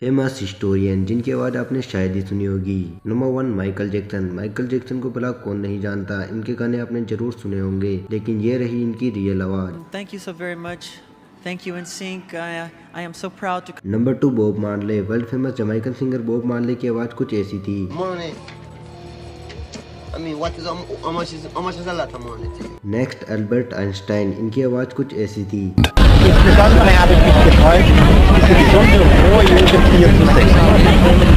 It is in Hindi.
फेमस हिस्टोरियन जिनकी आवाज़ आपने शायद ही सुनी होगी। Number 1 Michael Jackson. Michael Jackson को भला कौन नहीं जानता, इनके गाने आपने जरूर सुने होंगे, लेकिन ये रही इनकी रियल आवाज़। Thank you so very much. Thank you NSYNC. I am so proud to. Number 2 Bob Marley. World famous Jamaican singer Bob Marley की आवाज़ कुछ ऐसी थी। Money. I mean, how much is a lot of money to you? Next Albert Einstein. इनकी आवाज़ कुछ ऐसी थी। Das Besondere habe ich mich gefreut, diese besondere Vorliebe hier zu sehen.